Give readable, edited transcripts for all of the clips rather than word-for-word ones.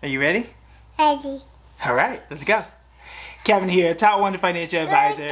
Are you ready? Ready. All right, let's go. Kevin here, top 1 financial advisor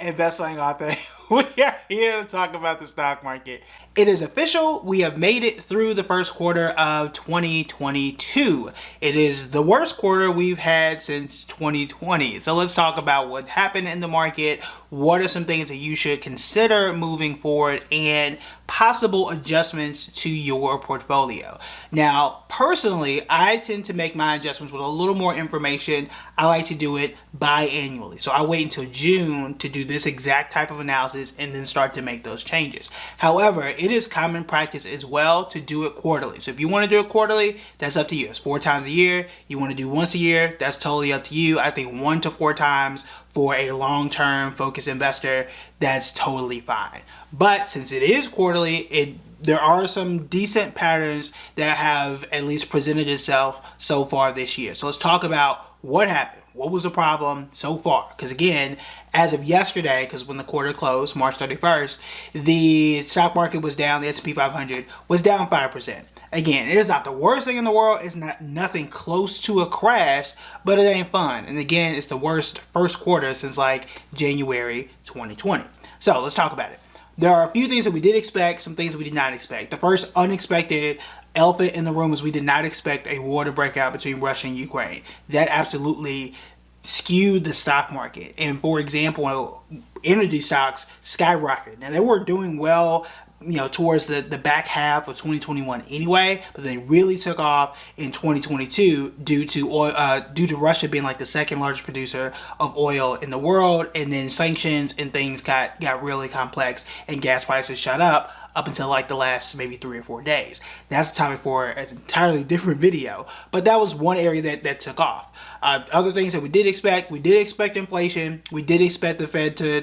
and best-selling author. We are here to talk about the stock market. It is official. We have made it through the first quarter of 2022. It is the worst quarter we've had since 2020. So let's talk about what happened in the market. What are some things that you should consider moving forward and possible adjustments to your portfolio. Now, personally, I tend to make my adjustments with a little more information. I like to do it biannually. So I wait until June to do this exact type of analysis and then start to make those changes. However, it is common practice as well to do it quarterly. So if you want to do it quarterly, that's up to you. It's 4 times a year. You want to do once a year, that's totally up to you. I think 1 to 4 times for a long-term focused investor, that's totally fine. But since it is quarterly, there are some decent patterns that have at least presented itself so far this year. So let's talk about what happened. What was the problem so far? Because again, as of yesterday, because when the quarter closed, March 31st, the stock market was down, the S&P 500 was down 5%. Again, it is not the worst thing in the world. It's not nothing close to a crash, but it ain't fun. And again, it's the worst first quarter since like January 2020. So let's talk about it. There are a few things that we did expect, some things we did not expect. The first unexpected elephant in the room is we did not expect a war to break out between Russia and Ukraine. That absolutely skewed the stock market. And for example, energy stocks skyrocketed. Now they were doing well, towards the back half of 2021 anyway, but they really took off in 2022 due to oil, due to Russia being like the second largest producer of oil in the world, and then sanctions and things got really complex and gas prices shot up until like the last maybe 3 or 4 days. That's a topic for an entirely different video, but that was one area that took off. Other things that we did expect inflation. We did expect the Fed to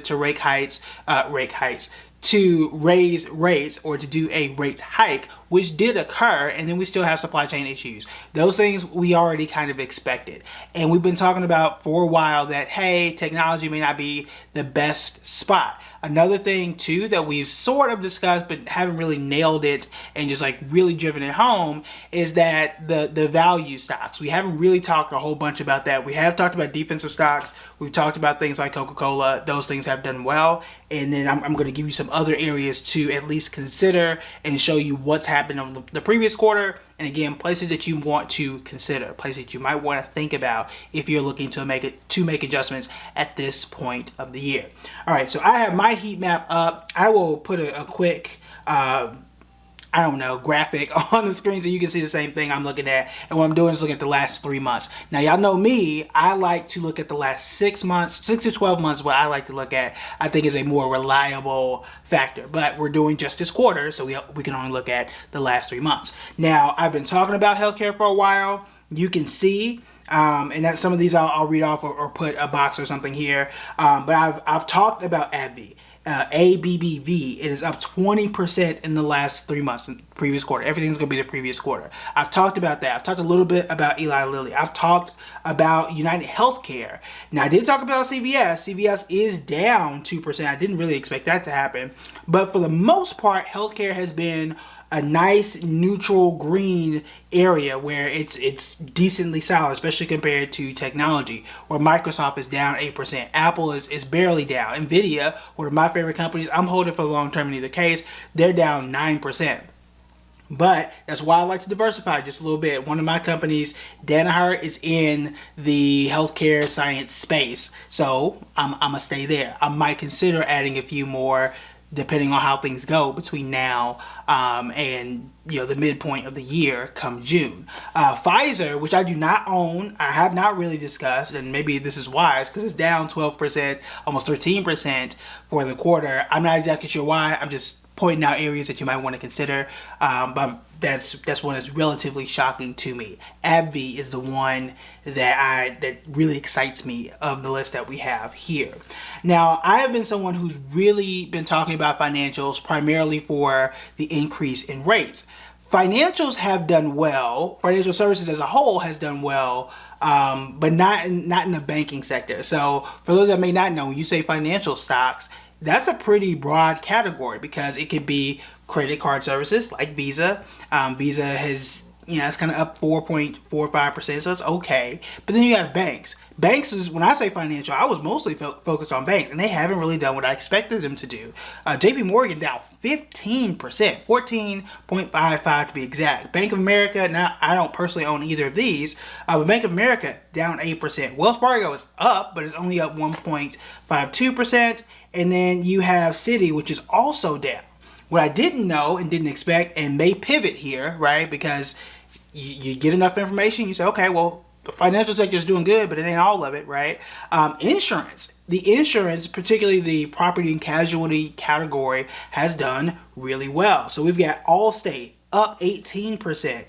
to raise rates or to do a rate hike, which did occur, and then we still have supply chain issues. Those things we already kind of expected. And we've been talking about for a while that, hey, technology may not be the best spot. Another thing too that we've sort of discussed but haven't really nailed it and just like really driven it home is that the value stocks. We haven't really talked a whole bunch about that. We have talked about defensive stocks. We've talked about things like Coca-Cola. Those things have done well. And then I'm going to give you some other areas to at least consider and show you what's happened over the previous quarter. And again, places that you want to consider, places that you might want to think about if you're looking to make adjustments at this point of the year. All right, so I have my heat map up. I will put a quick graphic on the screen so you can see the same thing I'm looking at. And what I'm doing is looking at the last 3 months. Now, y'all know me, I like to look at the last 6 months, 6 to 12 months, what I like to look at, I think is a more reliable factor. But we're doing just this quarter, so we can only look at the last 3 months. Now, I've been talking about healthcare for a while. You can see and that some of these I'll read off or put a box or something here. But I've talked about AbbVie. ABBV, it is up 20% in the last 3 months, in the previous quarter. Everything's going to be the previous quarter. I've talked about that. I've talked a little bit about Eli Lilly. I've talked about United Healthcare. Now, I did talk about CVS. CVS is down 2%. I didn't really expect that to happen. But for the most part, healthcare has been a nice neutral green area where it's decently solid, especially compared to technology, where Microsoft is down 8%. Apple is barely down. Nvidia, one of my favorite companies, I'm holding for the long term in either case, they're down 9%. But that's why I like to diversify just a little bit. One of my companies, Danaher, is in the healthcare science space, so I'm gonna stay there. I might consider adding a few more depending on how things go between now and the midpoint of the year come June. Pfizer, which I do not own, I have not really discussed, and maybe this is wise because it's down 12%, almost 13% for the quarter. I'm not exactly sure why. I'm just pointing out areas that you might want to consider, but that's one that's relatively shocking to me. AbbVie is the one that really excites me of the list that we have here. Now, I have been someone who's really been talking about financials primarily for the increase in rates. Financials have done well. Financial services as a whole has done well, but not in the banking sector. So for those that may not know, when you say financial stocks, that's a pretty broad category because it could be credit card services like Visa. Visa has it's kind of up 4.45%, so it's okay. But then you have banks. Banks is, when I say financial, I was mostly focused on banks, and they haven't really done what I expected them to do. JP Morgan down 15%, 14.55 to be exact. Bank of America, now I don't personally own either of these, but Bank of America down 8%. Wells Fargo is up, but it's only up 1.52%. And then you have Citi, which is also down. What I didn't know and didn't expect, and may pivot here, right? Because you get enough information, you say, okay, well, the financial sector is doing good, but it ain't all of it, right? Insurance. The insurance, particularly the property and casualty category, has done really well. So we've got Allstate up 18%.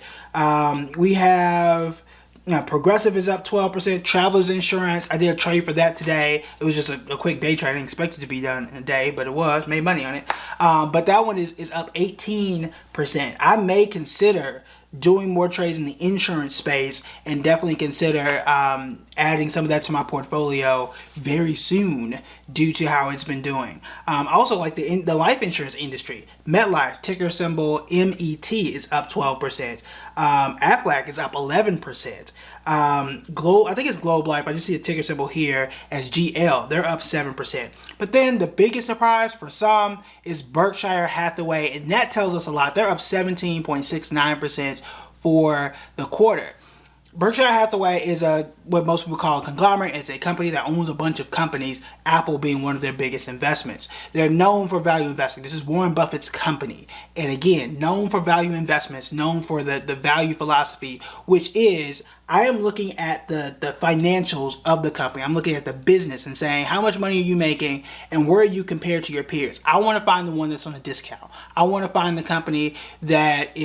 We have Progressive is up 12%. Travelers Insurance, I did a trade for that today. It was just a quick day trade. I didn't expect it to be done in a day, but it was. Made money on it. But that one is up 18%. I may consider doing more trades in the insurance space and definitely consider adding some of that to my portfolio very soon due to how it's been doing. Also, like the life insurance industry, MetLife, ticker symbol MET, is up 12%. Aflac is up 11%. I think it's Globe Life. I just see a ticker symbol here as GL. They're up 7%. But then the biggest surprise for some is Berkshire Hathaway, and that tells us a lot. They're up 17.69% for the quarter. Berkshire Hathaway is what most people call a conglomerate. It's a company that owns a bunch of companies, Apple being one of their biggest investments. They're known for value investing. This is Warren Buffett's company. And again, known for value investments, known for the value philosophy, which is, I am looking at the financials of the company. I'm looking at the business and saying, how much money are you making and where are you compared to your peers? I want to find the one that's on a discount. I want to find the company that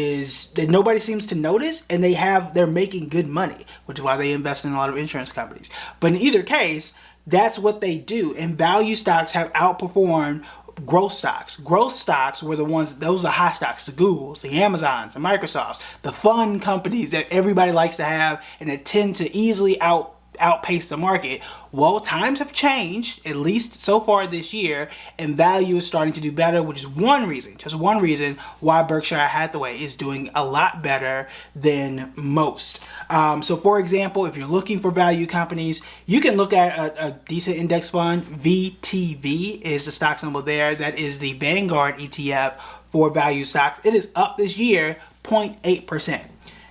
nobody seems to notice, and they're making good money, which is why they invest in a lot of insurance companies. But in either case, that's what they do. And value stocks have outperformed growth stocks. Growth stocks were those are high stocks, the Googles, the Amazons, the Microsofts, the fun companies that everybody likes to have and that tend to easily outpace the market. Well, times have changed, at least so far this year, and value is starting to do better, which is just one reason why Berkshire Hathaway is doing a lot better than most. So for example, if you're looking for value companies, you can look at a decent index fund. VTV is the stock symbol there. That is the Vanguard ETF for value stocks. It is up this year 0.8%.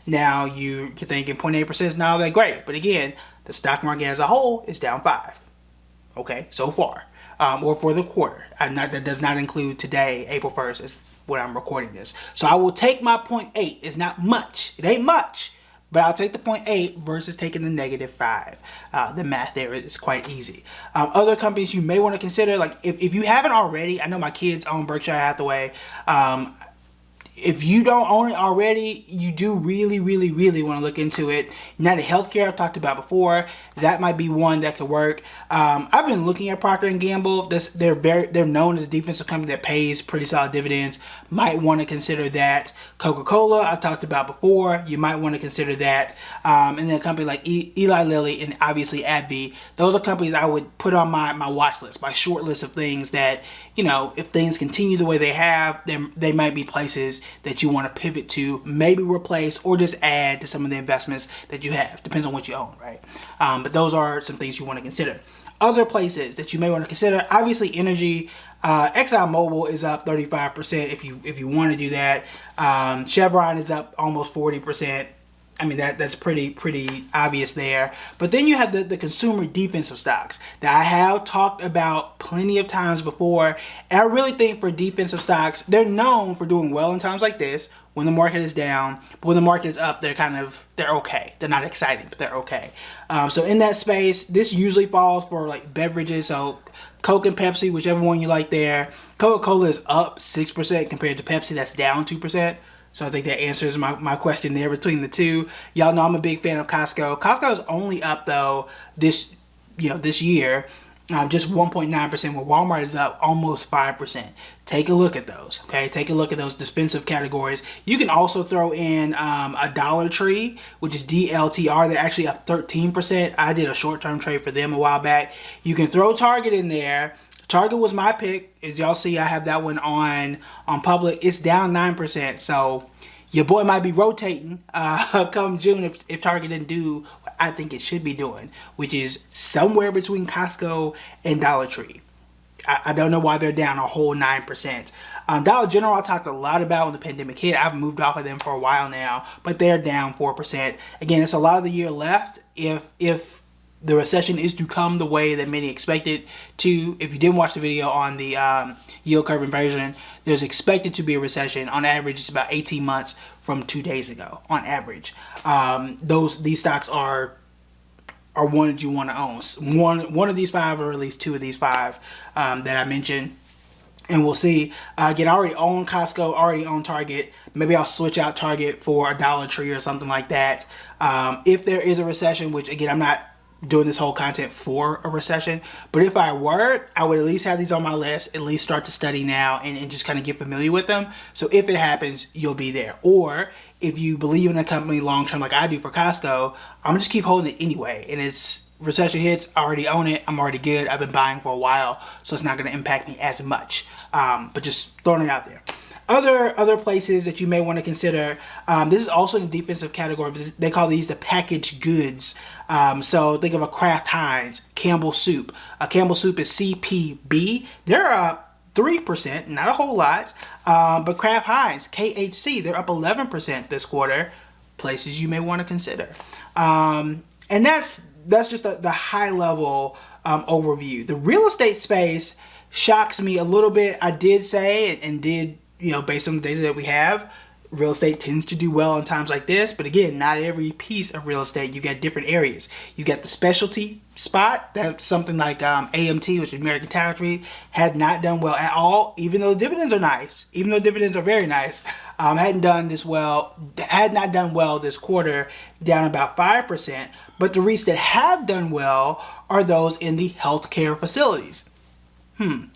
Now you're thinking 0.8% is not all that great, but again, the stock market as a whole is down 5%. Okay, so far, or for the quarter. That does not include today, April 1st, is when I'm recording this. So I will take my 0.8. It's not much. It ain't much, but I'll take the 0.8 versus taking the -5. The math there is quite easy. Other companies you may want to consider, like if you haven't already, I know my kids own Berkshire Hathaway. If you don't own it already, you do really, really, really want to look into it. United Healthcare, I've talked about before. That might be one that could work. I've been looking at Procter & Gamble. They're known as a defensive company that pays pretty solid dividends. Might want to consider that. Coca-Cola, I've talked about before. You might want to consider that. And then a company like Eli Lilly and obviously AbbVie. Those are companies I would put on my watch list, my short list of things that, if things continue the way they have, they might be places that you want to pivot to, maybe replace or just add to some of the investments that you have. Depends on what you own, right? But those are some things you want to consider. Other places that you may want to consider, obviously energy. ExxonMobil is up 35% if you want to do that. Chevron is up almost 40%. I mean, that's pretty obvious there. But then you have the consumer defensive stocks that I have talked about plenty of times before. And I really think for defensive stocks, they're known for doing well in times like this when the market is down. But when the market is up, they're okay. They're not exciting, but they're okay. So in that space, this usually falls for like beverages. So Coke and Pepsi, whichever one you like there. Coca-Cola is up 6% compared to Pepsi, that's down 2%. So I think that answers my question there between the two. Y'all know I'm a big fan of Costco. Costco is only up though this year, just 1.9%. Where Walmart is up almost 5%. Take a look at those. Okay, take a look at those defensive categories. You can also throw in a Dollar Tree, which is DLTR. They're actually up 13%. I did a short-term trade for them a while back. You can throw Target in there. Target was my pick. As y'all see, I have that one on public. It's down 9%. So, your boy might be rotating come June if Target didn't do what I think it should be doing, which is somewhere between Costco and Dollar Tree. I don't know why they're down a whole 9%. Dollar General, I talked a lot about when the pandemic hit. I've moved off of them for a while now, but they're down 4%. Again, it's a lot of the year left. If the recession is to come the way that many expect it to, if you didn't watch the video on the yield curve inversion, there's expected to be a recession. On average, it's about 18 months from 2 days ago, on average. These stocks are one that you want to own. One of these five, or at least two of these five that I mentioned. And we'll see. Again, I already own Costco, already own Target. Maybe I'll switch out Target for a Dollar Tree or something like that. If there is a recession, which again, I'm not doing this whole content for a recession, but if I were, I would at least have these on my list, at least start to study now and just kind of get familiar with them. So if it happens, you'll be there. Or if you believe in a company long term like I do for Costco, I'm gonna just keep holding it anyway. And it's recession hits, I already own it, I'm already good, I've been buying for a while, so it's not gonna impact me as much. But just throwing it out there. Other places that you may want to consider, this is also in the defensive category, but they call these the packaged goods. So think of a Kraft Heinz, Campbell Soup. Campbell Soup is CPB. They're up 3%, not a whole lot. But Kraft Heinz, KHC, they're up 11% this quarter. Places you may want to consider. And that's just the high level overview. The real estate space shocks me a little bit. I did say and did, based on the data that we have, real estate tends to do well in times like this. But again, not every piece of real estate. You got different areas. You got the specialty spot. That's something like AMT, which is American Tower Tree, had not done well at all, even though the dividends are nice. Even though dividends are very nice, had not done well this quarter, down about 5%. But the REITs that have done well are those in the healthcare facilities.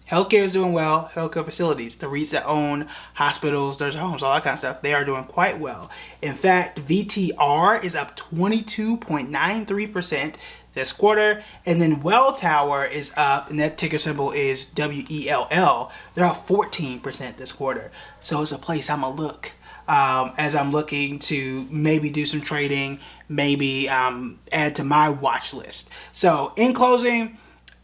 Healthcare is doing well. Healthcare facilities, the REITs that own hospitals, nursing homes, all that kind of stuff, they are doing quite well. In fact, VTR is up 22.93% this quarter, and then Welltower is up, and that ticker symbol is WELL. They're up 14% this quarter. So it's a place I'm gonna look as I'm looking to maybe do some trading, maybe add to my watch list. So in closing,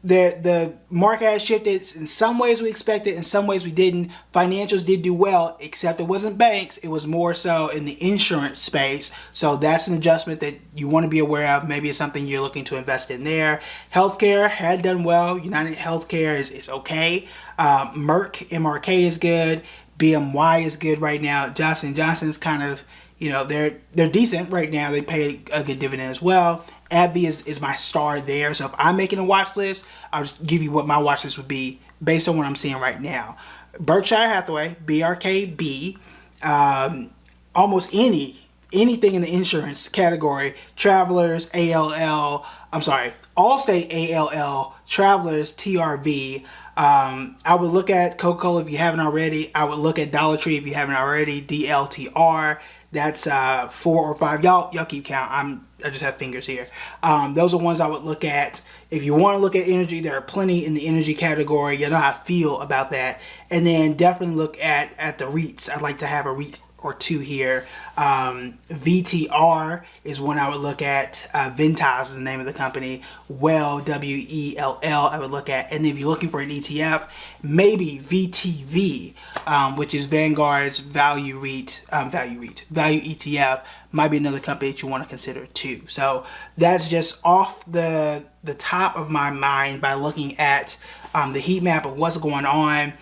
the market has shifted. In some ways we expected, in some ways we didn't. Financials did do well, except it wasn't banks. It was more so in the insurance space. So that's an adjustment that you want to be aware of. Maybe it's something you're looking to invest in there. Healthcare had done well. United Healthcare is okay. Merck, MRK is good. BMY is good right now. Johnson & Johnson is kind of, they're decent right now. They pay a good dividend as well. AbbVie is my star there. So if I'm making a watch list, I'll just give you what my watch list would be based on what I'm seeing right now. Berkshire Hathaway, BRKB, almost anything in the insurance category, Travelers, Allstate, ALL, Travelers, TRV. I would look at Coca-Cola if you haven't already. I would look at Dollar Tree if you haven't already. DLTR. That's 4 or 5. Y'all keep count. I just have fingers here. Those are ones I would look at. If you want to look at energy, there are plenty in the energy category. You know how I feel about that. And then definitely look at the REITs. I'd like to have a REIT or two here. VTR is one I would look at. Ventas is the name of the company. Well, WELL, I would look at. And if you're looking for an ETF, maybe VTV, which is Vanguard's value ETF, might be another company that you want to consider too. So that's just off the top of my mind by looking at the heat map of what's going on.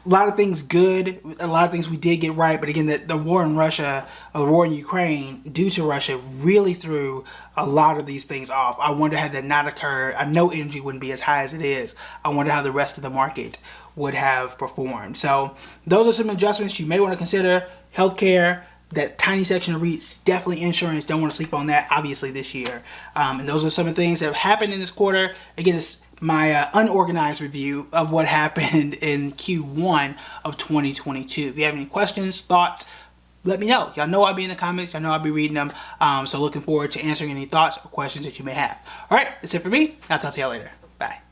A lot of things good, a lot of things we did get right, but again, the war in Russia, or the war in Ukraine, due to Russia, really threw a lot of these things off. I wonder had that not occurred, I know energy wouldn't be as high as it is. I wonder how the rest of the market would have performed. So those are some adjustments you may want to consider. Healthcare, that tiny section of REITs, definitely insurance, don't want to sleep on that, obviously, this year. And those are some of the things that have happened in this quarter. Again, it's my unorganized review of what happened in Q1 of 2022. If you have any questions, thoughts, let me know. Y'all know I'll be in the comments. Y'all know I'll be reading them. So looking forward to answering any thoughts or questions that you may have. All right, that's it for me. I'll talk to y'all later. Bye.